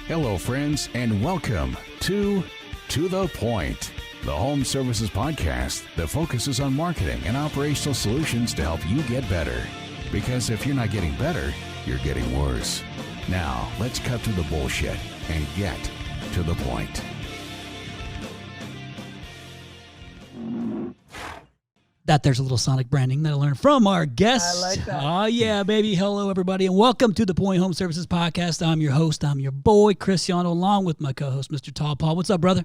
Hello, friends, and welcome to the Point, the home services podcast that focuses on marketing and operational solutions to help you get better. Because if you're not getting better, you're getting worse. Now, let's cut through the bullshit and get to the point. That there's a little sonic branding that I learned from our guests. I like that. Oh, yeah, baby. Hello, everybody, and welcome to the Point Home Services Podcast. I'm your host. I'm your boy, Cristiano, along with my co-host, Mr. Tall Paul. What's up, brother?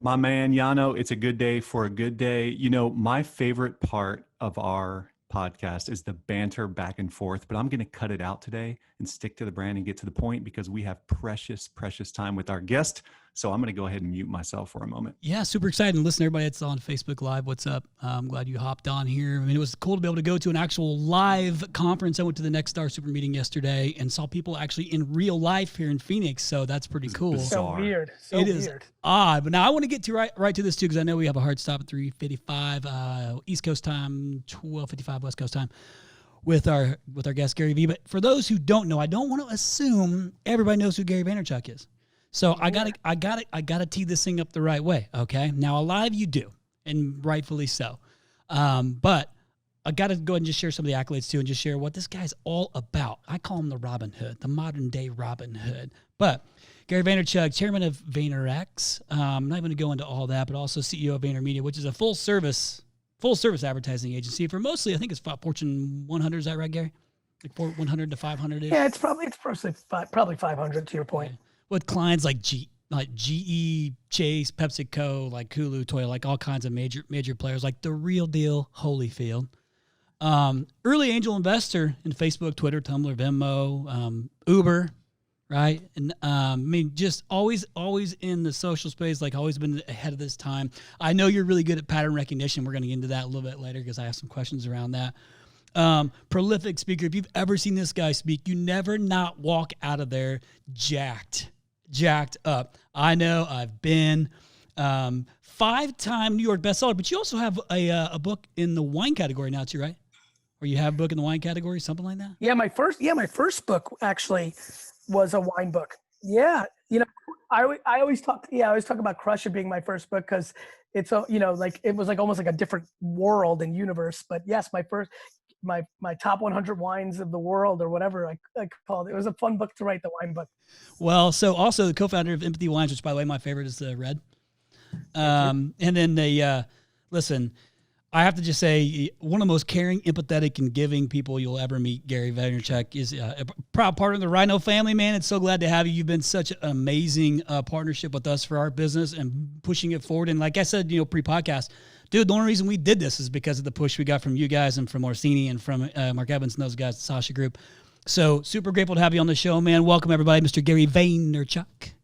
My man, Yano, it's a good day for a good day. You know, my favorite part of our podcast is the banter back and forth, but I'm going to cut it out today and stick to the brand and get to the point because we have precious time with our guest. So I'm going to go ahead and mute myself for a moment. Yeah, super excited. And listen, everybody that's on Facebook Live, what's up? I'm glad you hopped on here. I mean, it was cool to be able to go to an actual live conference. I went to the Next Star Super Meeting yesterday and saw people actually in real life here in Phoenix. So that's pretty cool. So weird. It is odd. But now I want to get to right to this too, because I know we have a hard stop at 3:55 East Coast time, 12:55 West Coast time with our guest Gary V. But for those who don't know, I don't want to assume everybody knows who Gary Vaynerchuk is. So I gotta tee this thing up the right way. Okay. Now a lot of you do, and rightfully so. But I gotta go ahead and just share some of the accolades too, and just share what this guy's all about. I call him the Robin Hood, the modern day Robin Hood. But Gary Vaynerchuk, chairman of VaynerX. I'm not going to go into all that, but also CEO of VaynerMedia, which is a full service advertising agency for mostly, I think it's Fortune 100. Is that right, Gary? Like 100 to 500. Yeah, it's probably 500 to your point. Okay. With clients like GE, Chase, PepsiCo, like Hulu, Toyota, like all kinds of major players, like the real deal Holyfield. Early angel investor in Facebook, Twitter, Tumblr, Venmo, Uber, right? And I mean, just always in the social space, like always been ahead of this time. I know you're really good at pattern recognition. We're going to get into that a little bit later because I have some questions around that. Prolific speaker. If you've ever seen this guy speak, you never not walk out of there jacked up. I know I've been 5-time New York bestseller, but you also have a book in the wine category now too, right? Or you have a book in the wine category, something like that? Yeah, my first book actually was a wine book. Yeah, you know, I always talk about Crush It being my first book because it's like it was like almost like a different world and universe. But yes, my top 100 wines of the world or whatever I called it. It was a fun book to write, the wine book. Well, so also the co-founder of Empathy Wines, which by the way, my favorite is the red. And then listen, I have to just say one of the most caring, empathetic, and giving people you'll ever meet, Gary Vaynerchuk, is a proud part of the RYNO family, man. It's so glad to have you. You've been such an amazing partnership with us for our business and pushing it forward. And like I said, pre-podcast, dude, the only reason we did this is because of the push we got from you guys and from Orsini and from Mark Evans and those guys, the Sasha Group. So super grateful to have you on the show, man. Welcome, everybody, Mr. Gary Vaynerchuk.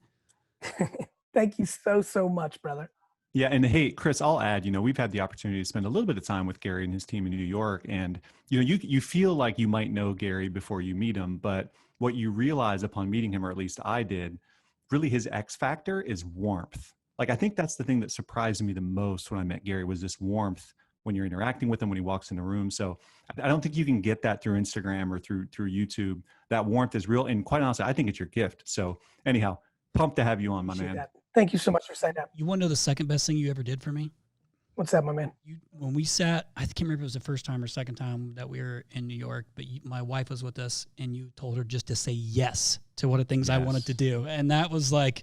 Thank you so much, brother. Yeah. And hey, Chris, I'll add, we've had the opportunity to spend a little bit of time with Gary and his team in New York. And, you feel like you might know Gary before you meet him, but what you realize upon meeting him, or at least I did, really his X factor is warmth. Like, I think that's the thing that surprised me the most when I met Gary was this warmth when you're interacting with him, when he walks in the room. So I don't think you can get that through Instagram or through YouTube. That warmth is real. And quite honestly, I think it's your gift. So anyhow, pumped to have you on, my man. That. Thank you so much for saying that. You want to know the second best thing you ever did for me? What's that, my man? When we sat, I can't remember if it was the first time or second time that we were in New York, but my wife was with us and you told her just to say yes to one of the things I wanted to do. And that was like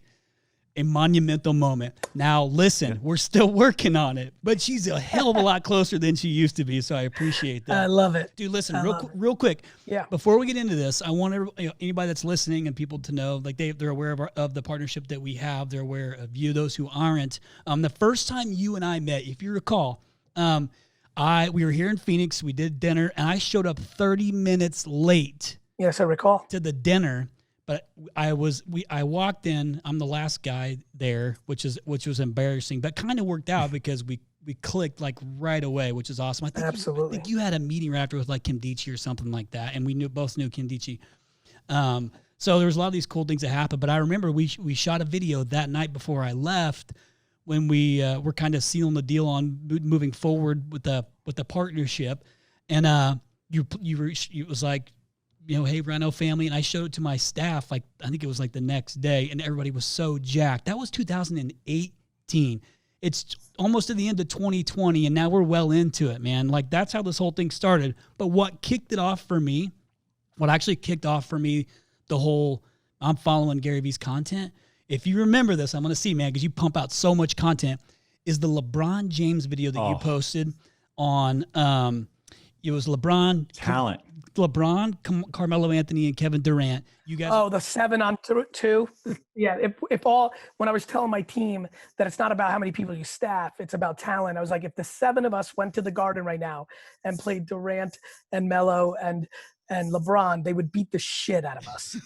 a monumental moment. Now, listen, we're still working on it, but she's a hell of a lot closer than she used to be, so I appreciate that. I love it. Dude, listen, real quick. Yeah. Before we get into this, I want anybody that's listening and people to know, like they're aware of the partnership that we have. They're aware of you, those who aren't. The first time you and I met, if you recall, we were here in Phoenix. We did dinner, and I showed up 30 minutes late. Yes, I recall. To the dinner. But I walked in, I'm the last guy there, which was embarrassing, but kind of worked out because we clicked like right away, which is awesome. I think you had a meeting right after with like Kim Dichi or something like that. And we both knew Kim Dichi. So there was a lot of these cool things that happened, but I remember we shot a video that night before I left when we were kind of sealing the deal on moving forward with the partnership. And it was like, hey, RYNO family. And I showed it to my staff, like, I think it was like the next day, and everybody was so jacked. That was 2018. It's almost at the end of 2020, and now we're well into it, man. Like, that's how this whole thing started. But what actually kicked off for me, the whole, I'm following Gary Vee's content. If you remember this, I'm going to see, man, because you pump out so much content, is the LeBron James video that you posted on, it was LeBron. Talent. Carmelo Anthony, and Kevin Durant. You guys. Oh, the 7-on-2. Yeah. When I was telling my team that it's not about how many people you staff, it's about talent. I was like, if the 7 of us went to the Garden right now and played Durant and Melo and LeBron, they would beat the shit out of us.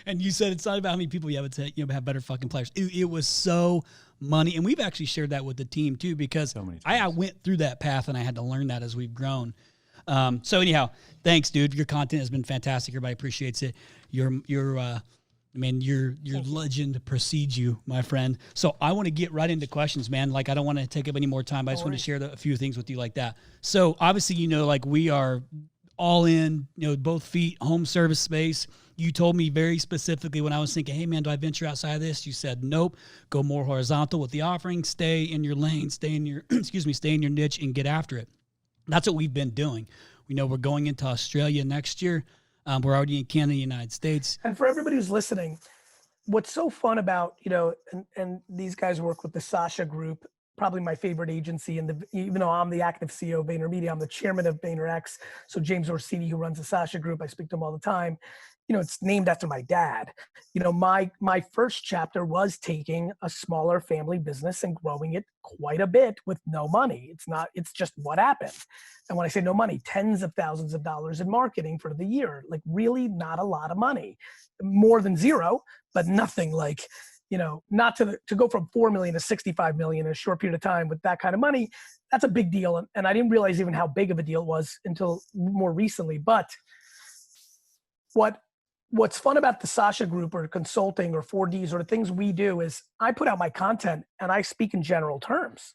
And you said it's not about how many people you have, it's have better fucking players. It was so money. And we've actually shared that with the team too, because I went through that path and I had to learn that as we've grown. So anyhow, thanks, dude. Your content has been fantastic. Everybody appreciates it. Your legend precedes you, my friend. So I want to get right into questions, man. Like, I don't want to take up any more time. I just want to share a few things with you like that. So obviously, like, we are all in, both feet, home service space. You told me very specifically when I was thinking, hey man, do I venture outside of this? You said, nope, go more horizontal with the offering, stay in your lane, stay in your niche and get after it. That's what we've been doing. We know we're going into Australia next year. We're already in Canada, United States. And for everybody who's listening, what's so fun about, and these guys work with the Sasha Group, probably my favorite agency. And even though I'm the active CEO of VaynerMedia, I'm the chairman of VaynerX. So James Orsini, who runs the Sasha Group, I speak to him all the time. It's named after my dad. My first chapter was taking a smaller family business and growing it quite a bit with no money. It's just what happened. And when I say no money, tens of thousands of dollars in marketing for the year, like really not a lot of money, more than zero, but nothing like, not to go from 4 million to 65 million in a short period of time with that kind of money. That's a big deal. And I didn't realize even how big of a deal it was until more recently. But what's fun about the Sasha Group or consulting or 4Ds or the things we do is I put out my content and I speak in general terms.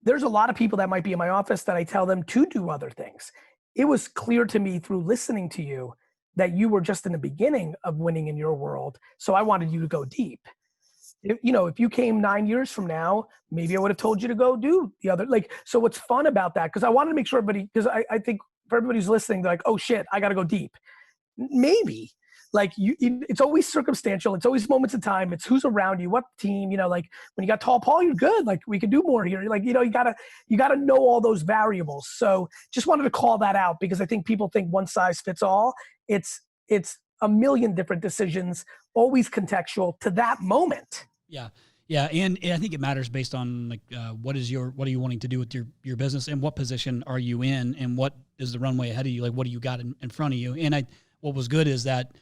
There's a lot of people that might be in my office that I tell them to do other things. It was clear to me through listening to you that you were just in the beginning of winning in your world. So I wanted you to go deep. If you came 9 years from now, maybe I would have told you to go do the other, so what's fun about that? Cause I wanted to make sure because I think for everybody who's listening, they're like, oh shit, I got to go deep. Maybe it's always circumstantial. It's always moments of time. It's who's around you, what team, when you got Tall Paul, you're good. Like we could do more here. You gotta know all those variables. So just wanted to call that out because I think people think one size fits all. It's a million different decisions, always contextual to that moment. Yeah. Yeah. And I think it matters based on what are you wanting to do with your business and what position are you in and what is the runway ahead of you? Like, what do you got in front of you? And what was good is that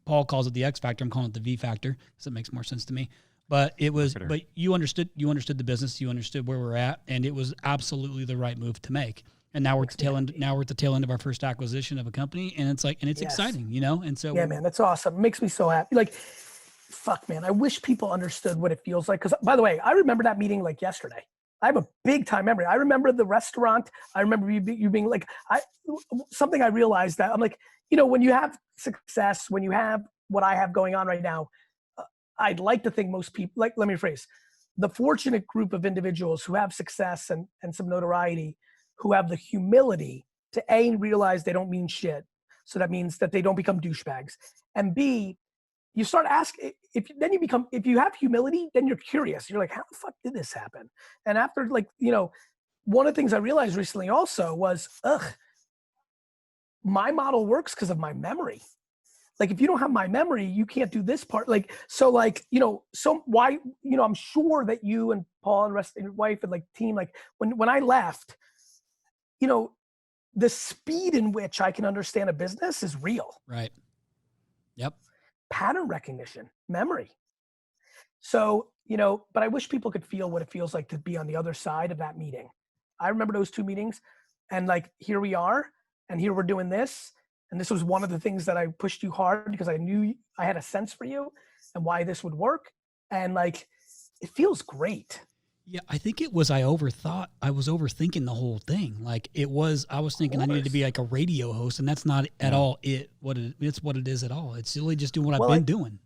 Paul calls it the X factor. I'm calling it the V factor because it makes more sense to me. But you understood the business, you understood where we're at, and it was absolutely the right move to make. And now we're at the tail end. Now we're at the tail end of our first acquisition of a company, and it's yes. Exciting, And so yeah, man, that's awesome. It makes me so happy. Fuck, man, I wish people understood what it feels like. Because by the way, I remember that meeting like yesterday. I have a big time memory. I remember the restaurant. I remember you being something I realized that I'm like, when you have success, when you have what I have going on right now, I'd like to think most people, let me rephrase, the fortunate group of individuals who have success and some notoriety, who have the humility to A, realize they don't mean shit. So that means that they don't become douchebags. And B, you start asking, if you have humility, then you're curious. You're like, how the fuck did this happen? And after one of the things I realized recently also was, my model works because of my memory. If you don't have my memory, you can't do this part. So why, I'm sure that you and Paul and the rest of your wife and team, when I left, the speed in which I can understand a business is real. Right. Yep. Pattern recognition, memory. So, but I wish people could feel what it feels like to be on the other side of that meeting. I remember those 2 meetings and here we are. And here we're doing this. And this was one of the things that I pushed you hard because I knew I had a sense for you and why this would work. And it feels great. Yeah, I think it was I was overthinking the whole thing. Like I was thinking I needed to be like a radio host, and that's not at all it's what it is at all. It's really just doing what I've been doing.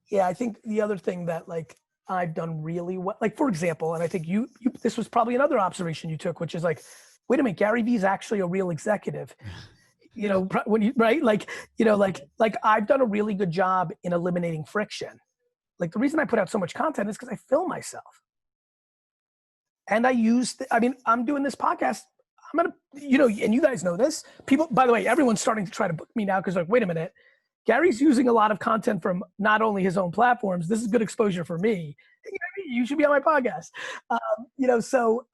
Yeah, I think the other thing that like I've done really well, like for example, and I think you this was probably another observation you took, which is like, wait a minute, Gary Vee is actually a real executive. You know, when you, right? Like, you know, like I've done a really good job in eliminating friction. Like the reason I put out so much content is because I film myself. And I'm doing this podcast. I'm gonna, you know, and you guys know this. People, by the way, everyone's starting to try to book me now because like, wait a minute, Gary's using a lot of content from not only his own platforms. This is good exposure for me. You should be on my podcast. You know, so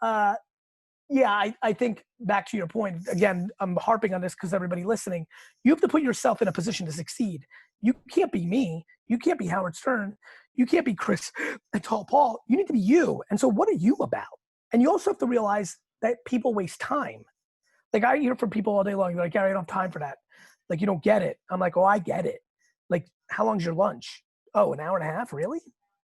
yeah, I think back to your point again. I'm harping on this because everybody listening, you have to put yourself in a position to succeed. You can't be me. You can't be Howard Stern. You can't be Chris and Tall Paul. You need to be you. And so, what are you about? And you also have to realize that people waste time. Like I hear from people all day long, they're like, Gary, I don't have time for that. Like, you don't get it. I'm like, oh, I get it. Like, how long's your lunch? Oh, an hour and a half, really?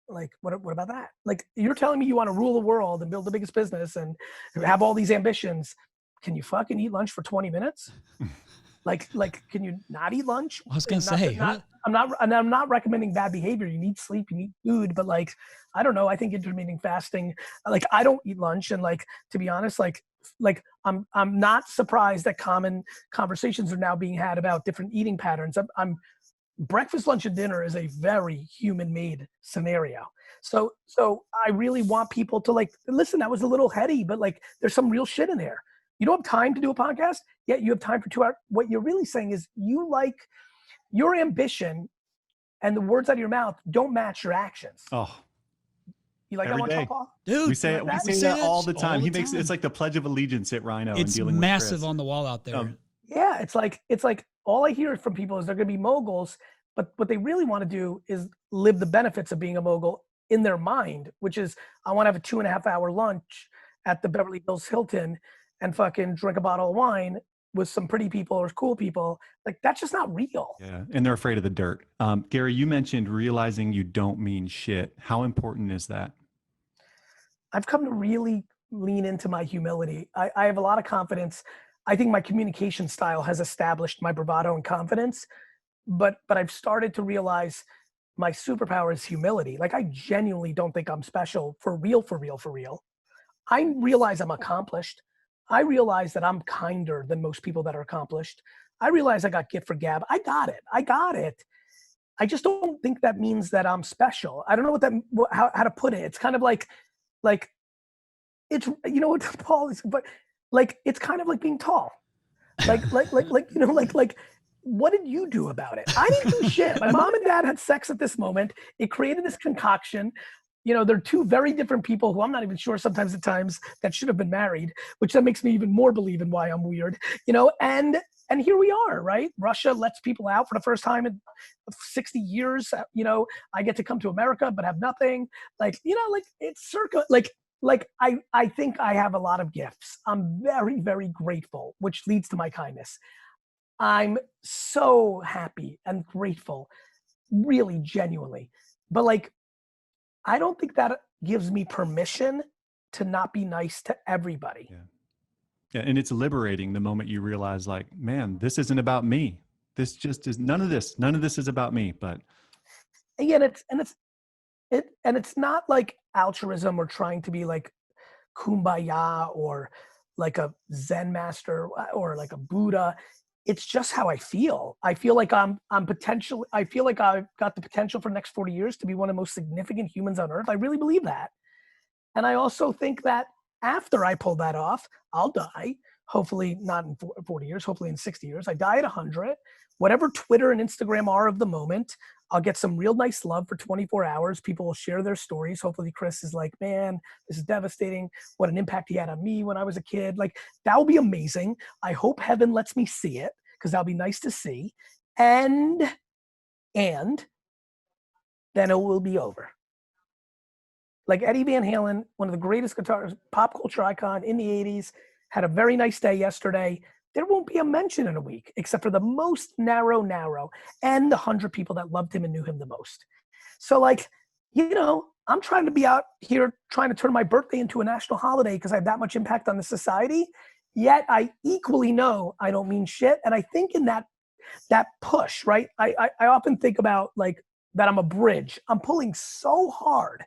Like, what about that? Like, you're telling me you want to rule the world and build the biggest business and have all these ambitions. Can you fucking eat lunch for 20 minutes? Like, can you not eat lunch? I was going to say, I'm not recommending bad behavior. You need sleep, you need food, but like, I don't know. I think intermittent fasting, like I don't eat lunch. And like, to be honest, like I'm not surprised that common conversations are now being had about different eating patterns. Breakfast, lunch, and dinner is a very human-made scenario. So I really want people to like, listen, that was a little heady, but like, there's some real shit in there. You don't have time to do a podcast, yet you have time for 2 hours. What you're really saying is you like your ambition and the words out of your mouth don't match your actions. Oh, you like every that one, day. Paul? Dude, we say that all the time. He makes it's like the Pledge of Allegiance at RYNO. It's and dealing massive with Chris. on the wall out there. Yeah, it's like all I hear from people is they're going to be moguls, but what they really want to do is live the benefits of being a mogul in their mind, which is I want to have a 2.5 hour lunch at the Beverly Hills Hilton and fucking drink a bottle of wine with some pretty people or cool people. Like that's just not real. Yeah, and they're afraid of the dirt. Gary, you mentioned realizing you don't mean shit. How important is that? I've come to really lean into my humility. I have a lot of confidence. I think my communication style has established my bravado and confidence, but I've started to realize my superpower is humility. Like I genuinely don't think I'm special for real. I realize I'm accomplished. I realize that I'm kinder than most people that are accomplished. I realize I got gift for gab. I got it. I just don't think that means that I'm special. I don't know how to put it. It's kind of like it's, you know what Paul is, but like, it's kind of like being tall. Like, you know, like, what did you do about it? I didn't do shit. My mom and dad had sex at this moment. It created this concoction. You know, they're two very different people who I'm not even sure sometimes at times that should have been married, which that makes me even more believe in why I'm weird, you know, and here we are, right? Russia lets people out for the first time in 60 years. You know, I get to come to America, but have nothing. Like, you know, like it's circa, like I think I have a lot of gifts. I'm very, very grateful, which leads to my kindness. I'm so happy and grateful, really genuinely. But like, I don't think that gives me permission to not be nice to everybody. Yeah, and it's liberating the moment you realize like, man, this isn't about me. This just is none of this is about me, but again, it's not like altruism or trying to be like kumbaya or like a Zen master or like a Buddha. It's just how I feel. I feel like I feel like I've got the potential for the next 40 years to be one of the most significant humans on earth. I really believe that. And I also think that after I pull that off, I'll die. Hopefully not in 40 years, hopefully in 60 years. I die at 100. Whatever Twitter and Instagram are of the moment, I'll get some real nice love for 24 hours. People will share their stories. Hopefully Chris is like, man, this is devastating. What an impact he had on me when I was a kid. Like, that will be amazing. I hope heaven lets me see it because that'll be nice to see. And then it will be over. Like Eddie Van Halen, one of the greatest guitarists, pop culture icon in the 80s, had a very nice day yesterday. There won't be a mention in a week, except for the most narrow, and the 100 people that loved him and knew him the most. So like, you know, I'm trying to be out here trying to turn my birthday into a national holiday because I have that much impact on the society. Yet I equally know I don't mean shit. And I think in that push, right? I often think about like that I'm a bridge. I'm pulling so hard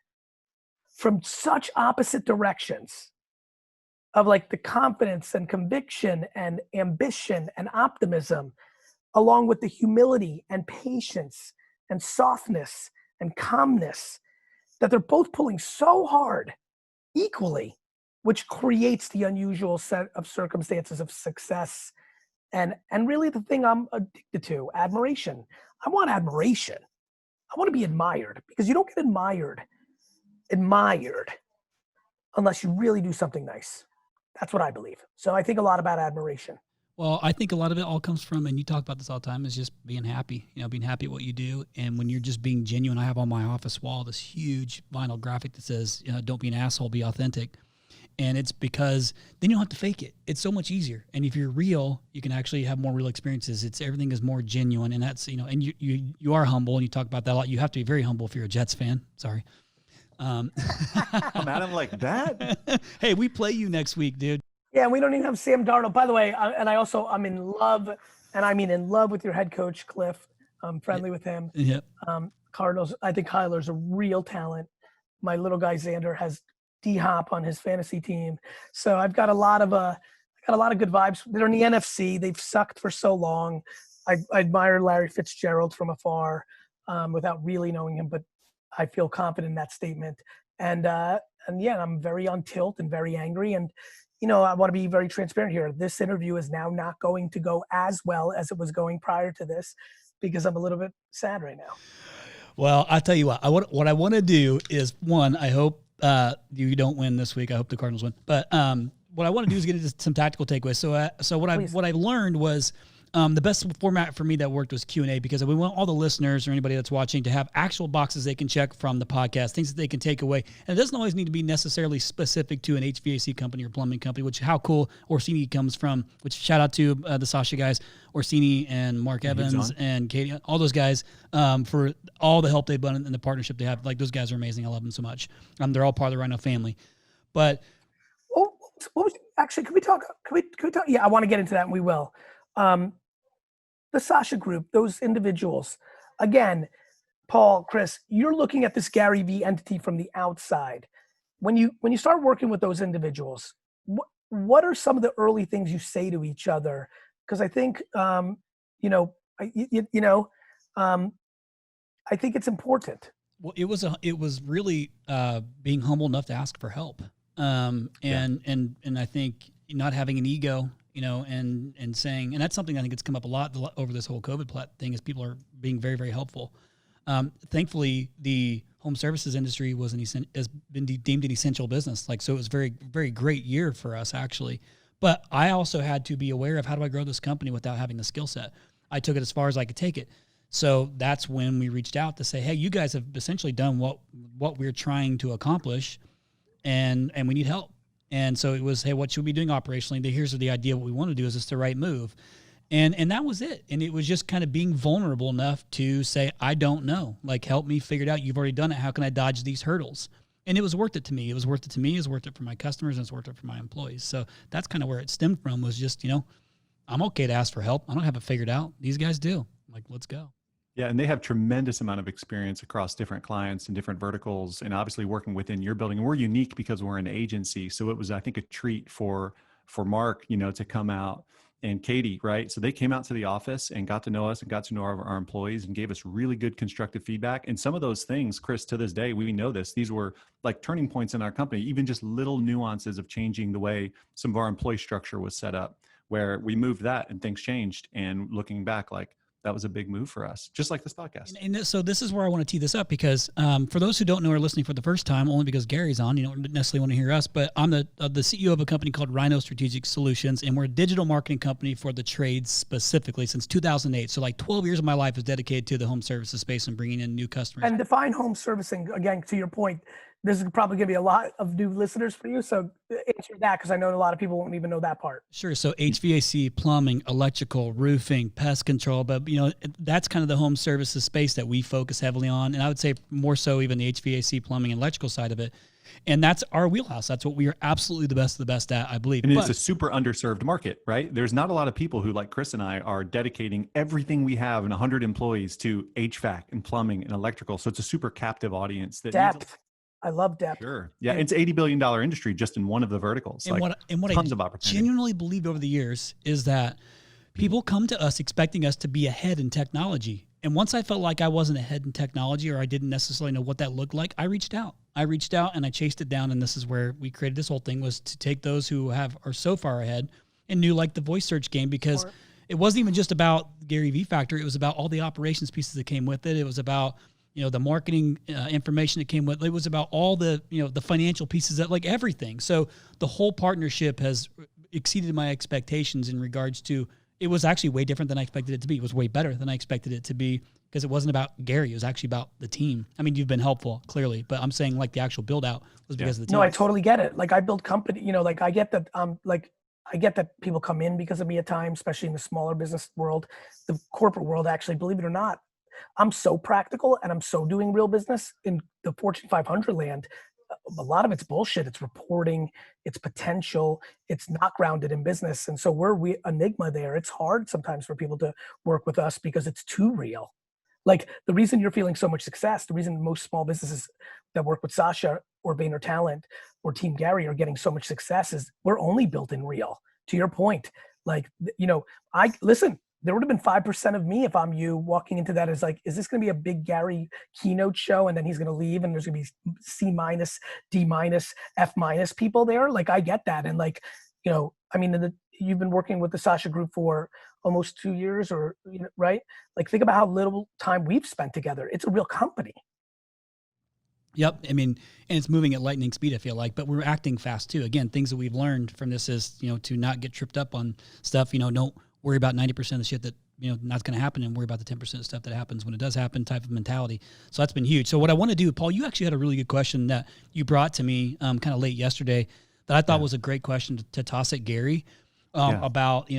from such opposite directions of like the confidence and conviction and ambition and optimism, along with the humility and patience and softness and calmness, that they're both pulling so hard equally, which creates the unusual set of circumstances of success. And really the thing I'm addicted to, admiration. I want admiration. I want to be admired, because you don't get admired unless you really do something nice. That's what I believe. So I think a lot about admiration. Well, I think a lot of it all comes from, and you talk about this all the time, is just being happy, being happy at what you do. And when you're just being genuine, I have on my office wall this huge vinyl graphic that says, don't be an asshole, be authentic. And it's because then you don't have to fake it. It's so much easier. And if you're real, you can actually have more real experiences. Everything is more genuine. And that's, and you are humble, and you talk about that a lot. You have to be very humble if you're a Jets fan. Sorry. Come at him like that. Hey, we play you next week, dude. Yeah, and we don't even have Sam Darnold. By the way, I'm in love, and I mean in love with your head coach, Cliff. I'm friendly with him. Yep. Cardinals, I think Kyler's a real talent. My little guy Xander has D-Hop on his fantasy team. So I've got a lot of good vibes. They're in the NFC. They've sucked for so long. I admire Larry Fitzgerald from afar without really knowing him, but I feel confident in that statement. And yeah, I'm very on tilt and very angry. And, I want to be very transparent here. This interview is now not going to go as well as it was going prior to this, because I'm a little bit sad right now. Well, I'll tell you what I want to do is, one, I hope you don't win this week. I hope the Cardinals win. But what I want to do is get into some tactical takeaways. So what I learned was the best format for me that worked was Q&A, because we want all the listeners or anybody that's watching to have actual boxes they can check from the podcast, things that they can take away. And it doesn't always need to be necessarily specific to an HVAC company or plumbing company, which how cool Orsini comes from, which shout out to the Sasha guys, Orsini and Mark Evans and Katie, all those guys for all the help they've done in the partnership they have. Like, those guys are amazing. I love them so much. They're all part of the RYNO family. But actually, can we talk? Yeah, I want to get into that, and we will. The Sasha group, those individuals, again, Paul, Chris, you're looking at this Gary Vee entity from the outside. When you start working with those individuals, what are some of the early things you say to each other? Because I think, I think it's important. Well, it was really being humble enough to ask for help, and I think not having an ego, and saying, and that's something I think it's come up a lot over this whole COVID thing, is people are being very, very helpful. Thankfully, the home services industry has been deemed an essential business. So it was very, very great year for us, actually. But I also had to be aware of, how do I grow this company without having the skill set? I took it as far as I could take it. So that's when we reached out to say, hey, you guys have essentially done what we're trying to accomplish, and we need help. And so it was, hey, what should we be doing operationally? Here's the idea. What we want to do is this the right move. And that was it. And it was just kind of being vulnerable enough to say, I don't know. Help me figure it out. You've already done it. How can I dodge these hurdles? And it was worth it to me. It was worth it to me. It was worth it for my customers, and it's worth it for my employees. So that's kind of where it stemmed from, was just, I'm okay to ask for help. I don't have it figured out. These guys do. Let's go. Yeah, and they have tremendous amount of experience across different clients and different verticals, and obviously working within your building. And we're unique because we're an agency. So it was, I think, a treat for Mark, to come out, and Katie, right? So they came out to the office and got to know us and got to know our employees, and gave us really good constructive feedback. And some of those things, Chris, to this day, we know this, these were like turning points in our company, even just little nuances of changing the way some of our employee structure was set up, where we moved that and things changed. And looking back, that was a big move for us, just like this podcast. And so this is where I want to tee this up, because for those who don't know or are listening for the first time, only because Gary's on, you don't necessarily want to hear us, but I'm the CEO of a company called RYNO Strategic Solutions, and we're a digital marketing company for the trades specifically since 2008. So 12 years of my life is dedicated to the home services space and bringing in new customers. And define home servicing, again, to your point, this is probably going to be a lot of new listeners for you. So answer that, because I know a lot of people won't even know that part. Sure. So HVAC, plumbing, electrical, roofing, pest control, but that's kind of the home services space that we focus heavily on. And I would say more so even the HVAC, plumbing, and electrical side of it. And that's our wheelhouse. That's what we are absolutely the best of the best at, I believe. And it's a super underserved market, right? There's not a lot of people who, like Chris and I, are dedicating everything we have and 100 employees to HVAC and plumbing and electrical. So it's a super captive audience. Depth. I love depth. Sure. Yeah. It's $80 billion industry just in one of the verticals. And what tons I of opportunity. genuinely believed over the years is that people come to us expecting us to be ahead in technology. And once I felt like I wasn't ahead in technology, or I didn't necessarily know what that looked like, I reached out and I chased it down. And this is where we created this whole thing, was to take those who are so far ahead and knew, like the voice search game, because it wasn't even just about Gary V Factor. It was about all the operations pieces that came with it. It was about, the marketing information that came with it. It was about all the, the financial pieces, that, like, everything. So the whole partnership has exceeded my expectations in regards to, it was actually way different than I expected it to be. It was way better than I expected it to be, because it wasn't about Gary. It was actually about the team. I mean, you've been helpful, clearly, but I'm saying, like, the actual build out was because of the team. No, I totally get it. Like, I build company, like, I get that, I get that people come in because of me at times, especially in the smaller business world. The corporate world, actually, believe it or not, I'm so practical and I'm so doing real business in the Fortune 500 land. A lot of it's bullshit. It's reporting, it's potential, it's not grounded in business. And so we're enigma there. It's hard sometimes for people to work with us because it's too real. Like, the reason you're feeling so much success, the reason most small businesses that work with Sasha or Vayner Talent or Team Gary are getting so much success is we're only built in real. To your point, like, listen, there would have been 5% of me if I'm you walking into that as like, is this going to be a big Gary keynote show? And then he's going to leave and there's going to be C-, D-, F- people there. Like, I get that. And like, I mean, you've been working with the Sasha Group for almost 2 years, or, right? Like, think about how little time we've spent together. It's a real company. Yep. I mean, and it's moving at lightning speed, I feel like, but we're acting fast too. Again, things that we've learned from this is, to not get tripped up on stuff, don't worry about 90% of the shit that, not going to happen, and worry about the 10% of stuff that happens when it does happen, type of mentality. So that's been huge. So what I want to do, Paul, you actually had a really good question that you brought to me kind of late yesterday that I thought was a great question to toss at Gary about,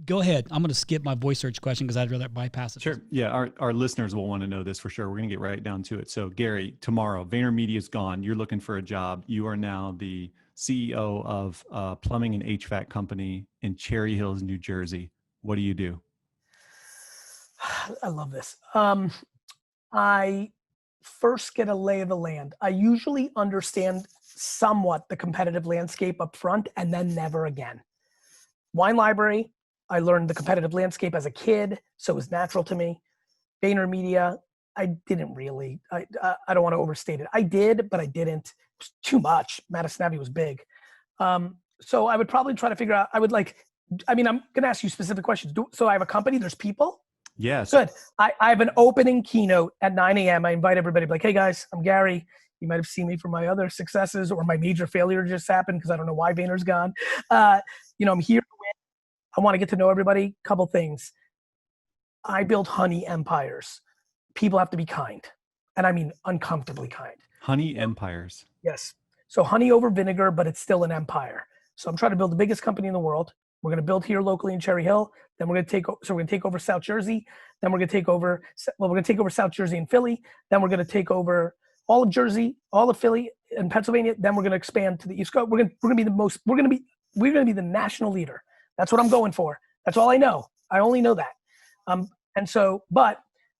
go ahead. I'm going to skip my voice search question because I'd rather bypass it. Sure. Yeah. Our listeners will want to know this for sure. We're going to get right down to it. So Gary, tomorrow, VaynerMedia is gone. You're looking for a job. You are now the CEO of a plumbing and HVAC company in Cherry Hills, New Jersey. What do you do? I love this. I first get a lay of the land. I usually understand somewhat the competitive landscape up front and then never again. Wine library, I learned the competitive landscape as a kid, so it was natural to me. VaynerMedia, I didn't really. I don't want to overstate it. I did, but I didn't. It was too much. Madison Avenue was big. So I would probably try to figure out, I'm going to ask you specific questions. So I have a company, there's people? Yes. Good. I have an opening keynote at 9 a.m. I invite everybody, like, hey guys, I'm Gary. You might have seen me from my other successes, or my major failure just happened because I don't know why Vayner's gone. I'm here to win. I want to get to know everybody. Couple things. I build honey empires. People have to be kind. And I mean uncomfortably kind. Honey empires. Yes. So honey over vinegar, but it's still an empire. So I'm trying to build the biggest company in the world. We're going to build here locally in Cherry Hill. Then we're going to take over South Jersey. Then we're going to take over South Jersey and Philly. Then we're going to take over all of Jersey, all of Philly and Pennsylvania. Then we're going to expand to the East Coast. We're going to be the national leader. That's what I'm going for. That's all I know. I only know that. But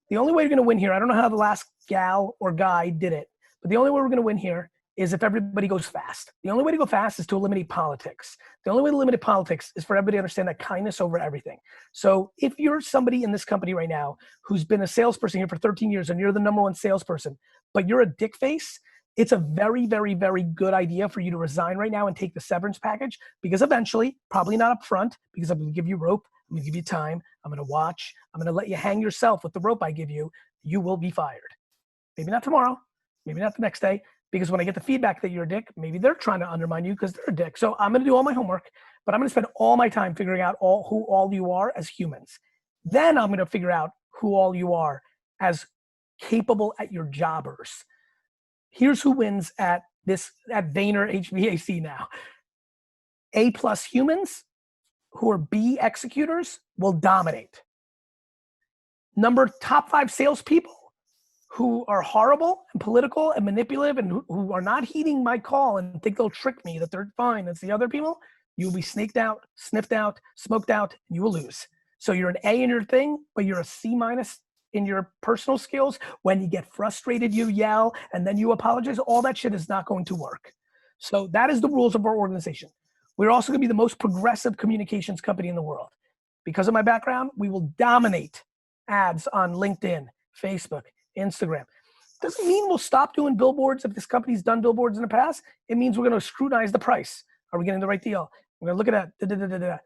the only way you're going to win here, I don't know how the last gal or guy did it, but the only way we're going to win here is if everybody goes fast. The only way to go fast is to eliminate politics. The only way to eliminate politics is for everybody to understand that kindness over everything. So if you're somebody in this company right now who's been a salesperson here for 13 years and you're the number one salesperson, but you're a dick face, it's a very, very, very good idea for you to resign right now and take the severance package, because eventually, probably not up front, because I'm going to give you rope, I'm going to give you time, I'm going to watch, I'm going to let you hang yourself with the rope I give you, you will be fired. Maybe not tomorrow, maybe not the next day, because when I get the feedback that you're a dick, maybe they're trying to undermine you because they're a dick. So I'm going to do all my homework, but I'm going to spend all my time figuring out who all you are as humans. Then I'm going to figure out who all you are as capable at your jobbers. Here's who wins at Vayner HVAC now. A+ humans who are B executors will dominate. Top 5 salespeople who are horrible and political and manipulative and who are not heeding my call and think they'll trick me, that they're fine. It's the other people. You'll be snaked out, sniffed out, smoked out, and you will lose. So you're an A in your thing, but you're a C- in your personal skills. When you get frustrated, you yell, and then you apologize. All that shit is not going to work. So that is the rules of our organization. We're also gonna be the most progressive communications company in the world. Because of my background, we will dominate ads on LinkedIn, Facebook, Instagram. Doesn't mean we'll stop doing billboards if this company's done billboards in the past. It means we're gonna scrutinize the price. Are we getting the right deal? We're gonna look at that.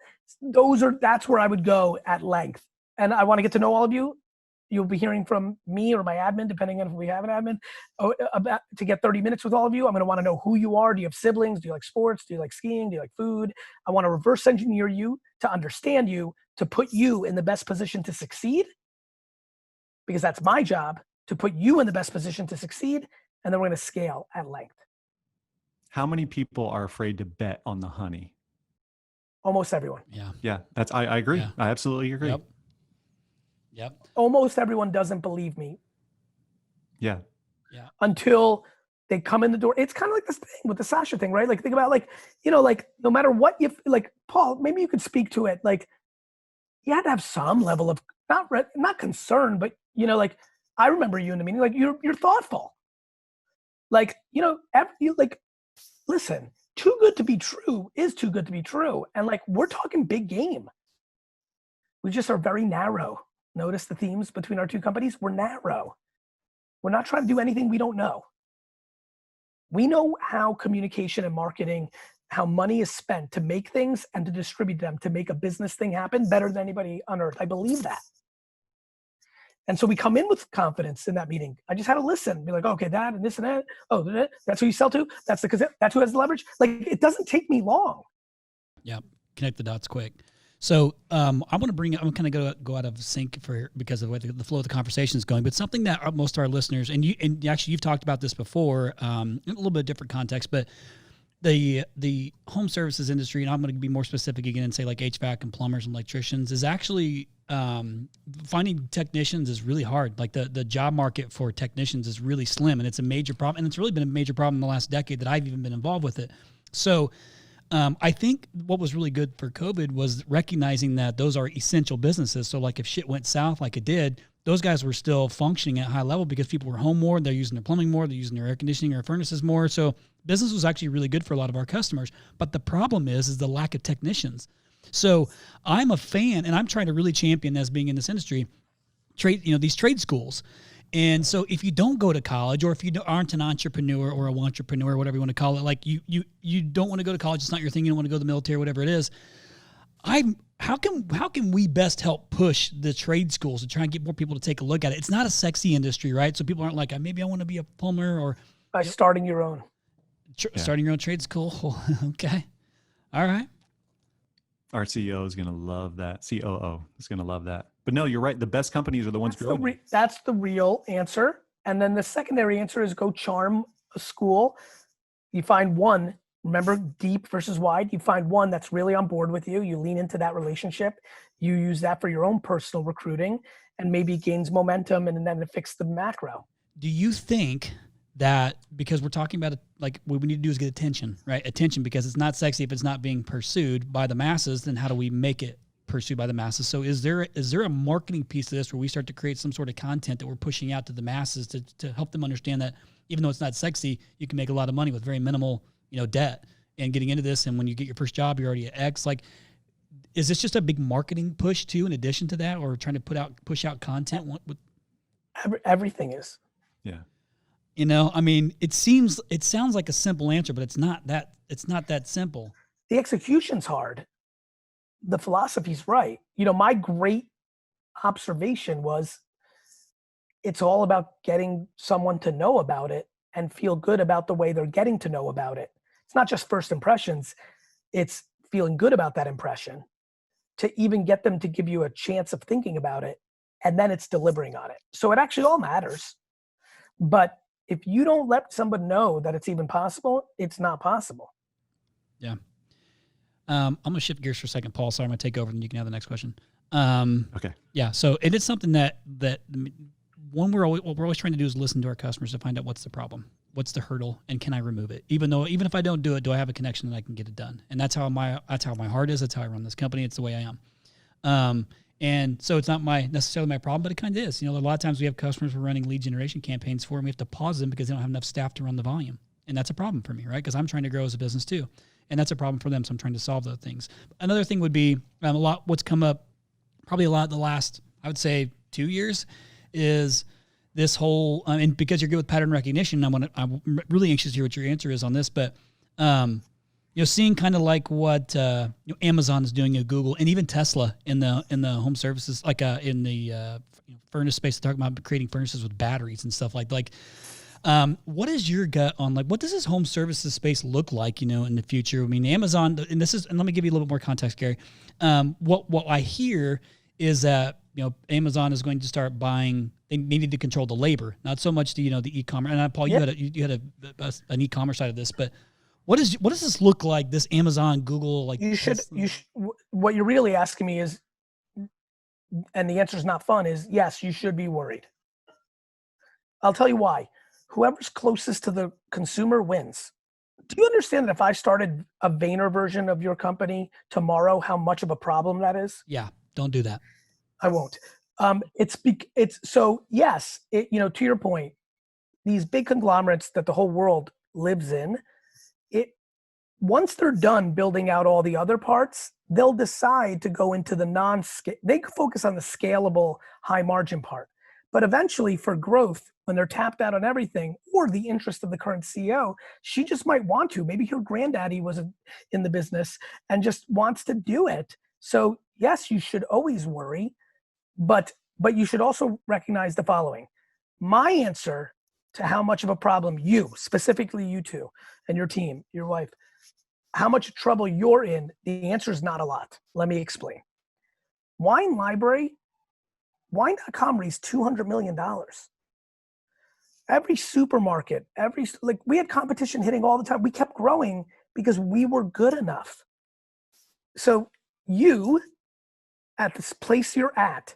That's where I would go at length. And I wanna get to know all of you. You'll be hearing from me or my admin, depending on if we have an admin, to get 30 minutes with all of you. I'm gonna wanna know who you are. Do you have siblings? Do you like sports? Do you like skiing? Do you like food? I wanna reverse engineer you to understand you, to put you in the best position to succeed, because that's my job, to put you in the best position to succeed, and then we're gonna scale at length. How many people are afraid to bet on the honey? Almost everyone. Yeah, I agree. Yeah. I absolutely agree. Yep. Almost everyone doesn't believe me. Yeah. Until they come in the door. It's kind of like this thing with the Sasha thing, right? Like think about no matter what Paul, maybe you could speak to it. Like you had to have some level of not concern, but I remember you in the meeting, like you're thoughtful. Listen, too good to be true is too good to be true. And we're talking big game. We just are very narrow. Notice the themes between our two companies. We're narrow. We're not trying to do anything we don't know. We know how communication and marketing, how money is spent to make things and to distribute them, to make a business thing happen better than anybody on earth. I believe that. And so we come in with confidence in that meeting. I just had to listen, be like, okay, that and this and that. Oh, that's who you sell to. That's who has the leverage. It doesn't take me long. Yep. Connect the dots quick. So I'm kind of go out of sync because of the way the flow of the conversation is going, but something that most of our listeners, and actually you've talked about this before, in a little bit different context, but the home services industry, and I'm going to be more specific again and say like HVAC and plumbers and electricians, is actually finding technicians is really hard. Like the job market for technicians is really slim, and it's a major problem. And it's really been a major problem in the last decade that I've even been involved with it. So I think what was really good for COVID was recognizing that those are essential businesses. So like if shit went south like it did, those guys were still functioning at high level because people were home more, they're using their plumbing more, they're using their air conditioning or furnaces more. So business was actually really good for a lot of our customers. But the problem is the lack of technicians. So I'm a fan, and I'm trying to really champion, as being in this industry, these trade schools. And so if you don't go to college, or if you aren't an entrepreneur or a wantrepreneur, whatever you want to call it, like you don't want to go to college, it's not your thing, you don't want to go to the military, whatever it is. How can we best help push the trade schools to try and get more people to take a look at it? It's not a sexy industry, right? So people aren't like, maybe I want to be a plumber, or by starting your own. Starting your own trade school. Okay. All right. Our CEO is going to love that. COO is going to love that. But no, you're right. The best companies are the ones growing. That's the real answer. And then the secondary answer is go charm a school. You find one, remember deep versus wide. You find one that's really on board with you. You lean into that relationship. You use that for your own personal recruiting, and maybe it gains momentum, and then it fixes the macro. Do you think that, because we're talking about it, like what we need to do is get attention, right? Attention, because it's not sexy if it's not being pursued by the masses, then how do we make it pursued by the masses? So is there a marketing piece to this where we start to create some sort of content that we're pushing out to the masses to help them understand that even though it's not sexy, you can make a lot of money with very minimal, debt, and getting into this? And when you get your first job, you're already at X. Like, is this just a big marketing push too, in addition to that, or trying to push out content? Everything is. Yeah. It sounds like a simple answer, but it's not that simple. The execution's hard. The philosophy's right. My great observation was it's all about getting someone to know about it and feel good about the way they're getting to know about it. It's not just first impressions. It's feeling good about that impression to even get them to give you a chance of thinking about it. And then it's delivering on it. So it actually all matters. But if you don't let somebody know that it's even possible, it's not possible. Yeah. I'm going to shift gears for a second, Paul. Sorry, I'm going to take over and you can have the next question. Okay. Yeah. So it is something that one, what we're always trying to do is listen to our customers to find out what's the problem, what's the hurdle, and can I remove it? Even if I don't do it, do I have a connection that I can get it done? And that's how my heart is. That's how I run this company. It's the way I am. And so it's not necessarily my problem, but it kind of is. A lot of times we have customers we're running lead generation campaigns for, and we have to pause them because they don't have enough staff to run the volume. And that's a problem for me, right? Because I'm trying to grow as a business too. And that's a problem for them. So I'm trying to solve those things. Another thing would be what's come up probably a lot the last, I would say 2 years, is this whole, and because you're good with pattern recognition, I'm really anxious to hear what your answer is on this, but, seeing kind of like what Amazon is doing at Google, and even Tesla in the home services, like in the furnace space, talking about creating furnaces with batteries and stuff like. What is your gut on what does this home services space look like, in the future? I mean, Amazon, and let me give you a little bit more context, Gary. What I hear is that Amazon is going to start buying. They needed to control the labor, not so much the e-commerce. And Paul, you had an e-commerce side of this, but what does this look like? This Amazon, Google, you should. What you're really asking me is, and the answer is not fun. Is yes, you should be worried. I'll tell you why. Whoever's closest to the consumer wins. Do you understand that if I started a Vayner version of your company tomorrow, how much of a problem that is? Yeah, don't do that. I won't. So yes, to your point, these big conglomerates that the whole world lives in, once they're done building out all the other parts, they'll decide to go into they focus on the scalable high margin part. But eventually for growth, when they're tapped out on everything, or the interest of the current CEO, she just might want to. Maybe her granddaddy was in the business and just wants to do it. So yes, you should always worry, but you should also recognize the following. My answer to how much of a problem specifically you two and your team, your wife, how much trouble you're in, the answer is not a lot. Let me explain. Wine.com raised $200 million. Every supermarket, we had competition hitting all the time. We kept growing because we were good enough. So you, at this place you're at,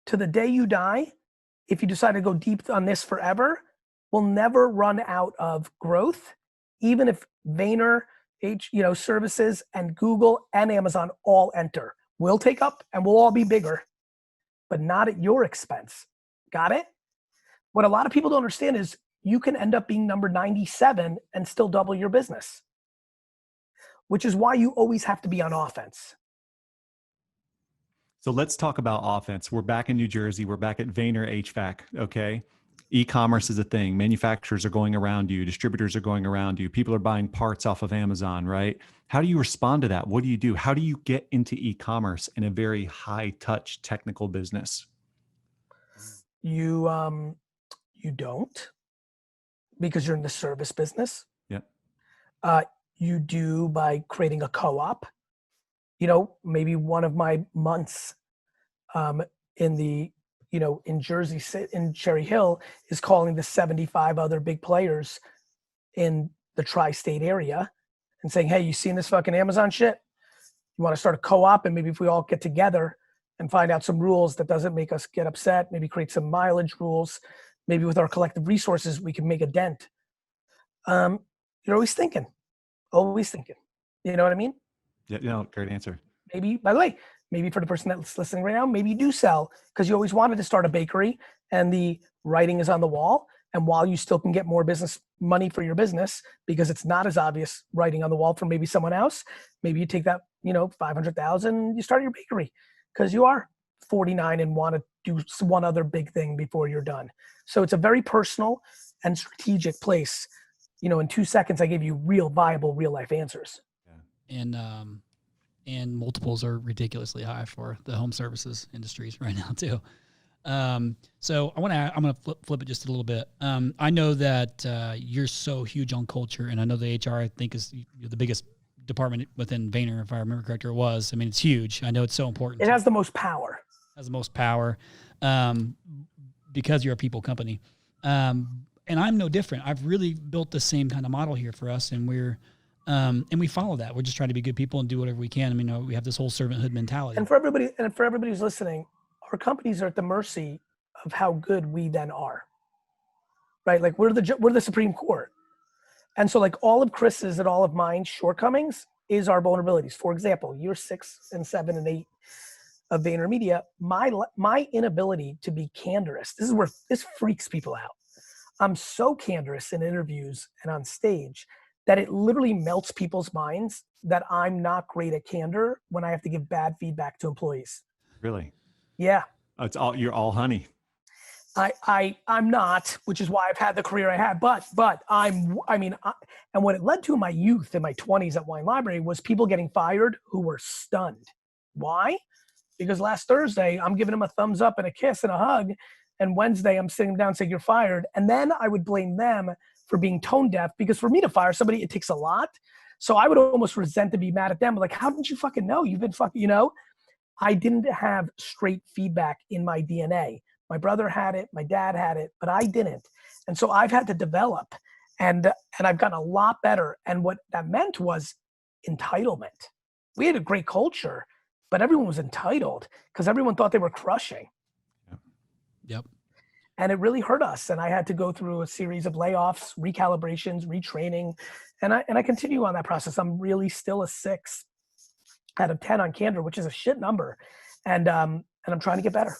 to the day you die, if you decide to go deep on this forever, will never run out of growth, even if Vayner, services and Google and Amazon all enter. We'll take up and we'll all be bigger, but not at your expense. Got it? What a lot of people don't understand is you can end up being number 97 and still double your business, which is why you always have to be on offense. So let's talk about offense. We're back in New Jersey. We're back at Vayner HVAC. Okay. E-commerce is a thing. Manufacturers are going around you. Distributors are going around you. People are buying parts off of Amazon, right? How do you respond to that? What do you do? How do you get into e-commerce in a very high touch technical business? You don't, because you're in the service business. Yeah. You do by creating a co-op. Maybe one of my months in Jersey, in Cherry Hill, is calling the 75 other big players in the tri-state area and saying, hey, you seen this fucking Amazon shit? You want to start a co-op, and maybe if we all get together and find out some rules that doesn't make us get upset, maybe create some mileage rules, maybe with our collective resources, we can make a dent. You're always thinking. You know what I mean? Yeah, great answer. Maybe, by the way, maybe for the person that's listening right now, maybe you do sell because you always wanted to start a bakery and the writing is on the wall. And while you still can get more business money for your business, because it's not as obvious writing on the wall for maybe someone else, maybe you take that, $500,000, you start your bakery because you are 49 and want to do one other big thing before you're done. So it's a very personal and strategic place. In 2 seconds, I gave you real viable, real life answers. Yeah. And multiples are ridiculously high for the home services industries right now too. So I'm going to flip it just a little bit. I know that you're so huge on culture, and I know the HR, I think, is the biggest department within Vayner, if I remember correctly, it's huge. I know it's so important. It has the most power. Because you're a people company. and I'm no different. I've really built the same kind of model here for us, and and we follow that. We're just trying to be good people and do whatever we can. I mean, we have this whole servanthood mentality. And for everybody who's listening, our companies are at the mercy of how good we then are, right? Like we're the Supreme Court. And so like all of Chris's and all of mine's shortcomings is our vulnerabilities. For example, year 6 and 7 and 8 of VaynerMedia, my inability to be candorous, this freaks people out. I'm so candorous in interviews and on stage that it literally melts people's minds that I'm not great at candor when I have to give bad feedback to employees. Really? Yeah. You're all honey. I'm not, which is why I've had the career I had, but and what it led to in my youth, in my 20s at Wine Library, was people getting fired who were stunned. Why? Because last Thursday, I'm giving them a thumbs up and a kiss and a hug, and Wednesday, I'm sitting them down saying, you're fired. And then I would blame them for being tone deaf, because for me to fire somebody, it takes a lot. So I would almost resent to be mad at them. Like, how didn't you fucking know? You've been fucking, I didn't have straight feedback in my DNA. My brother had it, my dad had it, but I didn't. And so I've had to develop, and I've gotten a lot better. And what that meant was entitlement. We had a great culture, but everyone was entitled because everyone thought they were crushing. Yep. And it really hurt us. And I had to go through a series of layoffs, recalibrations, retraining. And I continue on that process. I'm really still a 6 out of 10 on candor, which is a shit number. And I'm trying to get better.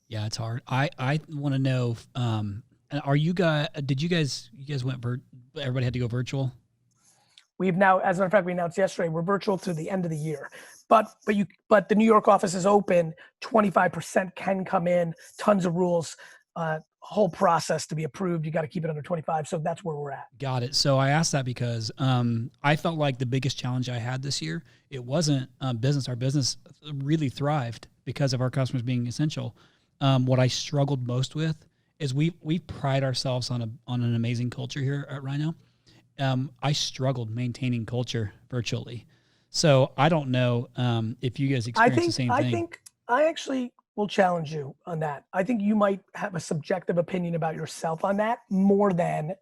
Yeah, it's hard. I want to know, are you guys, you guys went, everybody had to go virtual? We've now, as a matter of fact, we announced yesterday, we're virtual through the end of the year. But the New York office is open. 25% can come in, tons of rules, whole process to be approved. You got to keep it under 25. So that's where we're at. Got it. So I asked that because I felt like the biggest challenge I had this year, it wasn't business. Our business really thrived because of our customers being essential. What I struggled most with is we pride ourselves on an amazing culture here at RYNO. I struggled maintaining culture virtually. So I don't know if you guys experience the same thing. I think I actually will challenge you on that. I think you might have a subjective opinion about yourself on that more than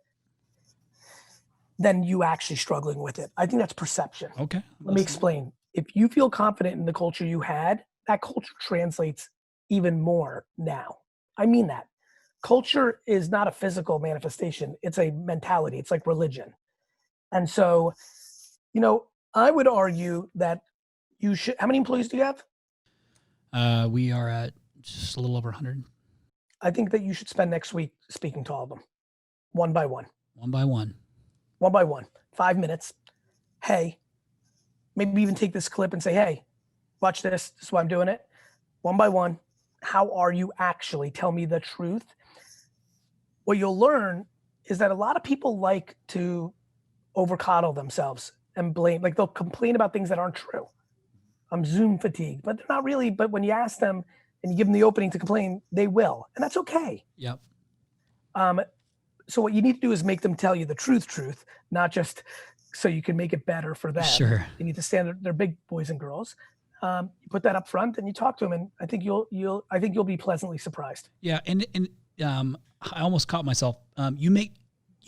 you actually struggling with it. I think that's perception. Okay. Let me explain. If you feel confident in the culture you had, that culture translates even more now. I mean that. Culture is not a physical manifestation. It's a mentality. It's like religion. And so, I would argue that you should, how many employees do you have? We are at just a little over 100. I think that you should spend next week speaking to all of them, one by one. One by one. 5 minutes. Hey, maybe even take this clip and say, hey, watch this. This is why I'm doing it. One by one. How are you actually? Tell me the truth. What you'll learn is that a lot of people like to overcoddle themselves and blame, like they'll complain about things that aren't true. I'm Zoom fatigued, but they're not really. But when you ask them and you give them the opening to complain, they will, and that's okay. Yep. So what you need to do is make them tell you the truth, not just so you can make it better for them. Sure. You need to stand. They're big boys and girls. You put that up front and you talk to them, and I think you'll be pleasantly surprised. Yeah, and I almost caught myself. You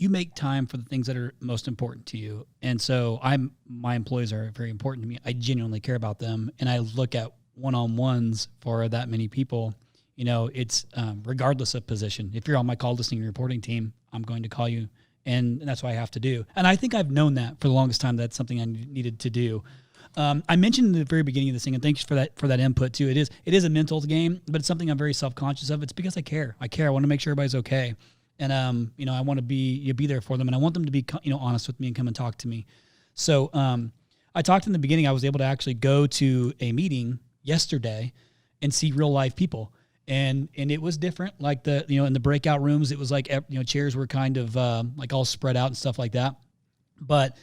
make time for the things that are most important to you, and so my employees are very important to me. I genuinely care about them, and I look at one-on-ones for that many people. It's regardless of position. If you're on my call listening and reporting team, I'm going to call you, and that's what I have to do. And I think I've known that for the longest time. That's something I needed to do. I mentioned in the very beginning of this thing, and thanks for that input too. It is a mental game, but it's something I'm very self-conscious of. It's because I care. I want to make sure everybody's okay. And, I want to be there for them, and I want them to be, honest with me and come and talk to me. So, I talked in the beginning, I was able to actually go to a meeting yesterday and see real live people. And it was different. Like in the breakout rooms, it was like, chairs were kind of, like all spread out and stuff like that. But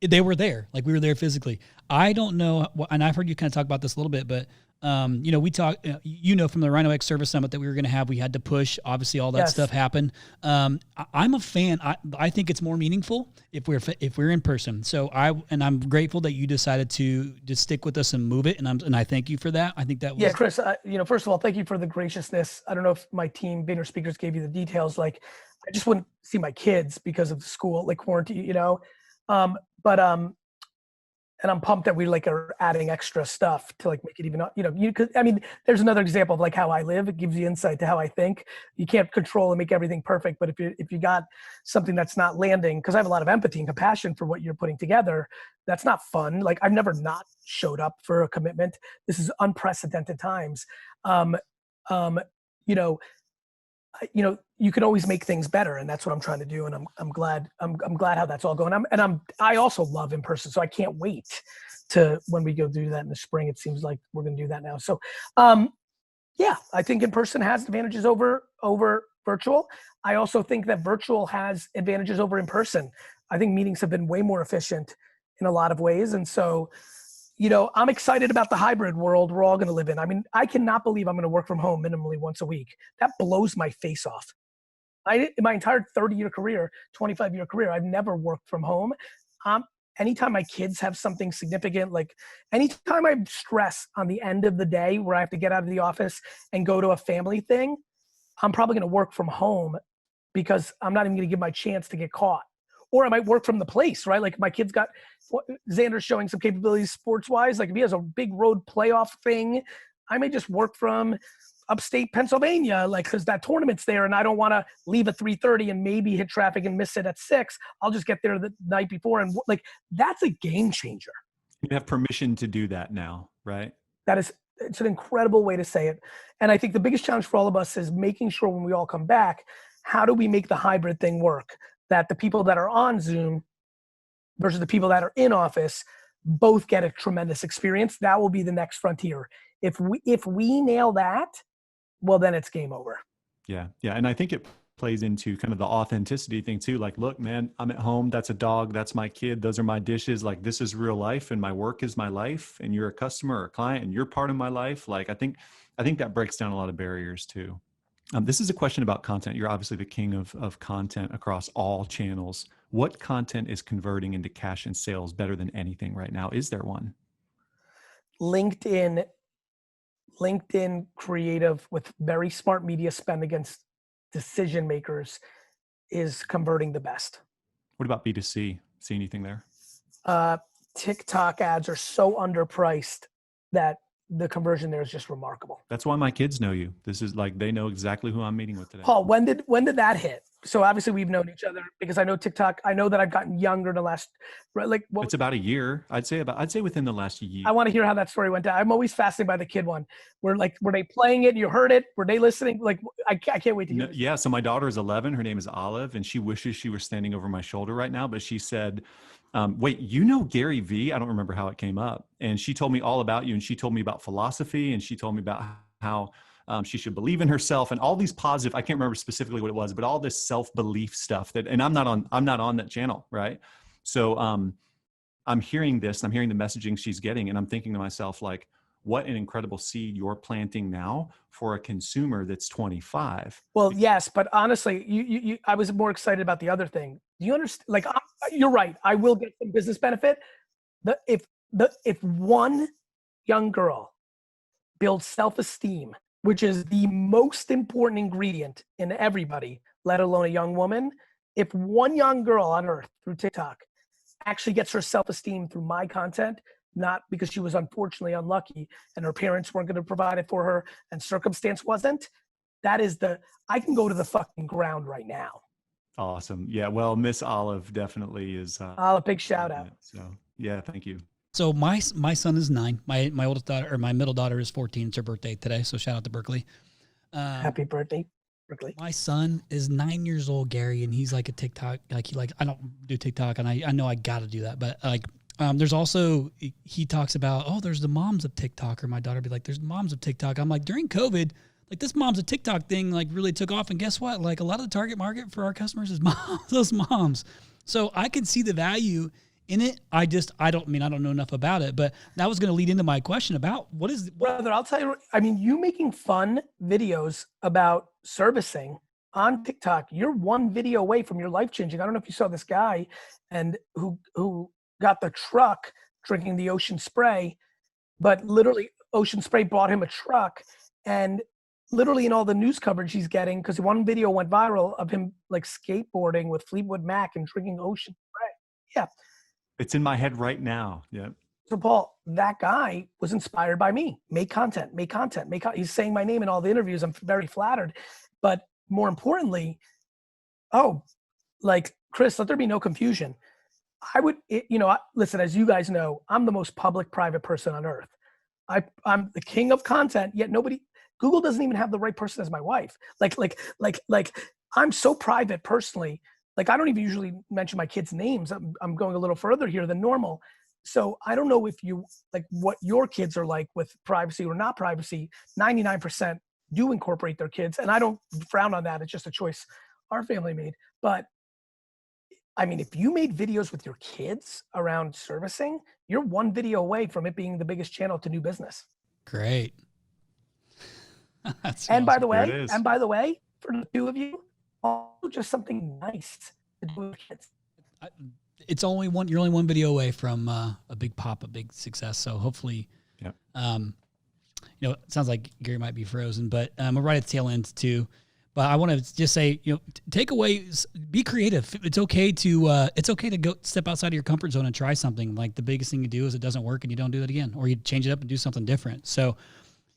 they were there, like we were there physically. I don't know, and I've heard you kind of talk about this a little bit, but We talked, from the RYNO Service Summit that we were going to have, we had to push, obviously all that Yes. stuff happened. I'm a fan. I think it's more meaningful if we're in person. So I'm grateful that you decided to just stick with us and move it. And I thank you for that. I think that was. Yeah, Chris, first of all, thank you for the graciousness. I don't know if my team, Vayner Speakers, gave you the details. Like, I just wouldn't see my kids because of the school, like quarantine, and I'm pumped that we are adding extra stuff to make it even, there's another example of how I live. It gives you insight to how I think. You can't control and make everything perfect, but if you got something that's not landing, because I have a lot of empathy and compassion for what you're putting together, that's not fun. I've never not showed up for a commitment. This is unprecedented times. You can always make things better, and that's what I'm trying to do. And I'm glad how that's all going. I also love in person, so I can't wait to when we go do that in the spring. It seems like we're going to do that now. So, I think in person has advantages over virtual. I also think that virtual has advantages over in person. I think meetings have been way more efficient in a lot of ways, and so. I'm excited about the hybrid world we're all going to live in. I mean, I cannot believe I'm going to work from home minimally once a week. That blows my face off. In my entire 30-year career, 25-year career, I've never worked from home. Anytime my kids have something significant, anytime I stress on the end of the day where I have to get out of the office and go to a family thing, I'm probably going to work from home because I'm not even going to give my chance to get caught. Or I might work from the place, right? Like my kid's got, Xander's showing some capabilities sports-wise. Like if he has a big road playoff thing, I may just work from upstate Pennsylvania, because that tournament's there and I don't want to leave at 3:30 and maybe hit traffic and miss it at 6. I'll just get there the night before. And that's a game changer. You have permission to do that now, right? It's an incredible way to say it. And I think the biggest challenge for all of us is making sure when we all come back, how do we make the hybrid thing work? That the people that are on Zoom versus the people that are in office both get a tremendous experience. That will be the next frontier. If we nail that, well, then it's game over. Yeah. And I think it plays into kind of the authenticity thing too. Look, man, I'm at home. That's a dog. That's my kid. Those are my dishes. This is real life and my work is my life. And you're a customer or a client and you're part of my life. I think that breaks down a lot of barriers too. This is a question about content. You're obviously the king of content across all channels. What content is converting into cash and sales better than anything right now? Is there one? LinkedIn creative with very smart media spend against decision makers is converting the best. What about B2C? See anything there? TikTok ads are so underpriced that the conversion there is just remarkable. That's why my kids know you. This is they know exactly who I'm meeting with today. Paul, when did that hit? So obviously we've known each other because I know TikTok. I know that I've gotten younger in the last, it's about a year. I'd say within the last year. I want to hear how that story went down. I'm always fascinated by the kid one. Were they playing it? You heard it? Were they listening? I can't wait to hear. Yeah. So my daughter is 11. Her name is Olive, and she wishes she were standing over my shoulder right now. But she said, wait, Gary V? I don't remember how it came up. And she told me all about you. And she told me about philosophy. And she told me about how she should believe in herself and all these positive, I can't remember specifically what it was, but all this self-belief stuff and I'm not on that channel. Right. So, I'm hearing this, I'm hearing the messaging she's getting, and I'm thinking to myself, what an incredible seed you're planting now for a consumer that's 25. Well, yes, but honestly, I was more excited about the other thing. Do you understand? You're right. I will get some business benefit. If one young girl builds self-esteem, which is the most important ingredient in everybody, let alone a young woman, if one young girl on earth through TikTok actually gets her self-esteem through my content, not because she was unfortunately unlucky and her parents weren't going to provide it for her and circumstance wasn't, I can go to the fucking ground right now. Awesome. Yeah. Well, Miss Olive definitely is. Olive, big shout out. So yeah, thank you. So my son is 9. My oldest daughter, or my middle daughter, is 14. It's her birthday today. So shout out to Berkeley. Happy birthday, Berkeley. My son is 9 years old, Gary, and he's like a TikTok. I don't do TikTok, and I know I got to do that, but there's also, he talks about, there's the moms of TikTok, or my daughter be like, there's moms of TikTok. I'm like, during COVID, this moms of TikTok thing really took off, and guess what? A lot of the target market for our customers is those moms. So I can see the value in it. I don't know enough about it, but that was going to lead into my question about Brother, I'll tell you, I mean, you making fun videos about servicing on TikTok, you're one video away from your life changing. I don't know if you saw this guy and who got the truck drinking the Ocean Spray, but literally Ocean Spray bought him a truck, and literally in all the news coverage he's getting, because one video went viral of him like skateboarding with Fleetwood Mac and drinking Ocean Spray. Yeah. It's in my head right now. Yeah. So Paul, that guy was inspired by me. Make content. He's saying my name in all the interviews. I'm very flattered. But more importantly, like Chris, let there be no confusion. Listen, as you guys know, I'm the most public private person on earth. I'm the king of content, yet Google doesn't even have the right person as my wife. Like I'm so private personally. Like I don't even usually mention my kids' names. I'm going a little further here than normal. So I don't know if you like what your kids are like with privacy or not privacy. 99% do incorporate their kids, and I don't frown on that. It's just a choice our family made. But I mean, if you made videos with your kids around servicing, you're one video away from it being the biggest channel to new business. Great. That's and awesome. by the way, for the two of you, also just something nice to do with kids. It's only one. You're only one video away from a big pop, a big success. So hopefully, it sounds like Gary might be frozen, but we're right at the tail end too. But I want to just say, takeaways: be creative. It's okay to go step outside of your comfort zone and try something. Like the biggest thing you do is it doesn't work and you don't do it again, or you change it up and do something different. So,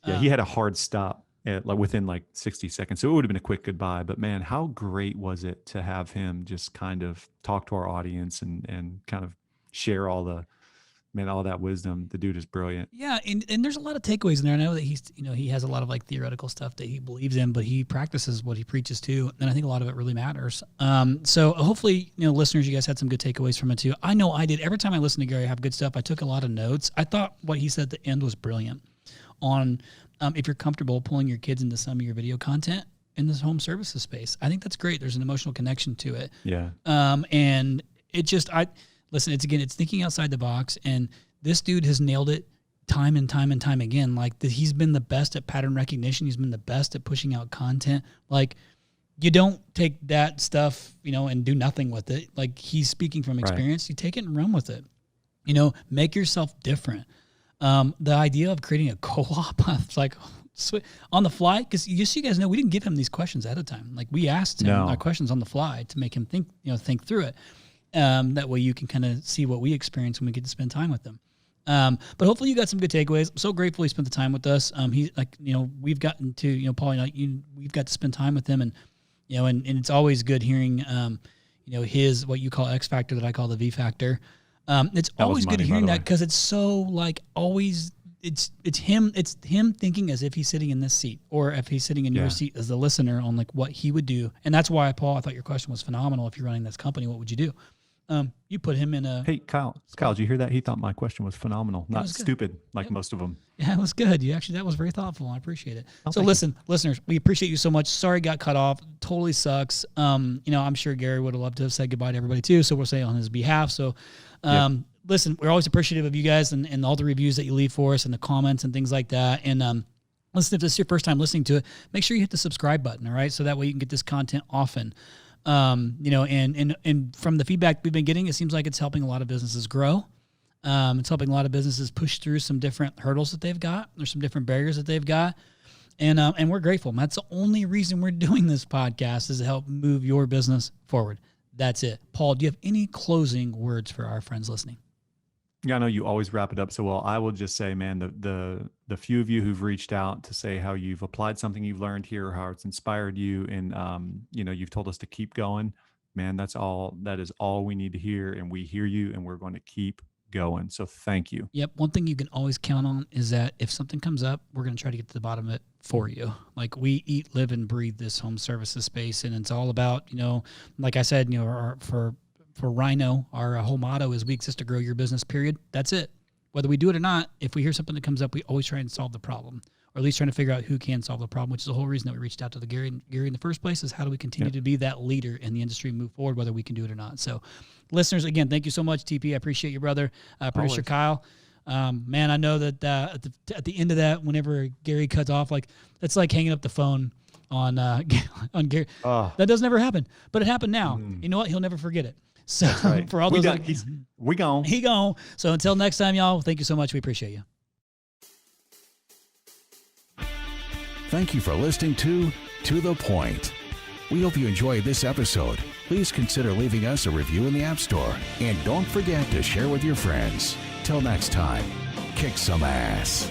he had a hard stop within 60 seconds. So it would have been a quick goodbye, but man, how great was it to have him just kind of talk to our audience and kind of share all that wisdom. The dude is brilliant. Yeah. And there's a lot of takeaways in there. I know that he has a lot of theoretical stuff that he believes in, but he practices what he preaches too. And I think a lot of it really matters. So hopefully, listeners, you guys had some good takeaways from it too. I know I did. Every time I listen to Gary have good stuff, I took a lot of notes. I thought what he said at the end was brilliant on, if you're comfortable pulling your kids into some of your video content in this home services space. I think that's great. There's an emotional connection to it. Yeah. And it just, listen, it's thinking outside the box, and this dude has nailed it time and time and time again. He's been the best at pattern recognition. He's been the best at pushing out content. You don't take that stuff, and do nothing with it. He's speaking from experience. Right. You take it and run with it. Make yourself different. The idea of creating a co-op, it's on the fly, because you guys know we didn't give him these questions ahead of time. We asked him our questions on the fly to make him think through it. That way you can kind of see what we experience when we get to spend time with them. But hopefully you got some good takeaways. I'm so grateful he spent the time with us. We've gotten to, Paul, we've got to spend time with him, and it's always good hearing, his, what you call X factor that I call the V factor. It's always good hearing that, because it's so always, it's him thinking as if he's sitting in this seat, or if he's sitting in your seat as the listener on what he would do. And that's why, Paul, I thought your question was phenomenal. If you're running this company, what would you do? You put him in a... Hey, Kyle, did you hear that? He thought my question was phenomenal, not stupid most of them. Yeah, it was good. That was very thoughtful. I appreciate it. So listen, listeners, we appreciate you so much. Sorry it got cut off. Totally sucks. I'm sure Gary would have loved to have said goodbye to everybody too, so we'll say on his behalf. So, listen, we're always appreciative of you guys and all the reviews that you leave for us and the comments and things like that. And listen, if this is your first time listening to it, make sure you hit the subscribe button, all right? So that way you can get this content often. And from the feedback we've been getting, it seems like it's helping a lot of businesses grow. It's helping a lot of businesses push through some different hurdles that they've got. There's some different barriers that they've got. And we're grateful. That's the only reason we're doing this podcast, is to help move your business forward. That's it. Paul, do you have any closing words for our friends listening? Yeah, I know you always wrap it up so well. I will just say, man, the few of you who've reached out to say how you've applied something you've learned here, or how it's inspired you, and you've told us to keep going, man, that is all we need to hear, and we hear you, and we're going to keep going. So thank you. Yep. One thing you can always count on is that if something comes up, we're going to try to get to the bottom of it for you. We eat, live, and breathe this home services space, and it's all about, like I said, for RYNO, our whole motto is we exist to grow your business, period. That's it. Whether we do it or not, if we hear something that comes up, we always try and solve the problem. or at least trying to figure out who can solve the problem, which is the whole reason that we reached out to the Gary in the first place, is how do we continue to be that leader in the industry and move forward, whether we can do it or not. So listeners, again, thank you so much, TP. I appreciate you, brother. Producer Kyle. Man, I know that at the end of that, whenever Gary cuts off, like it's like hanging up the phone on Gary. That doesn't ever happen, but it happened now. You know what? He'll never forget it. So for all those, we gone. He gone. So until next time, y'all, thank you so much. We appreciate you. Thank you for listening to the Point. We hope you enjoyed this episode. Please consider leaving us a review in the App Store. And don't forget to share with your friends. Till next time, kick some ass.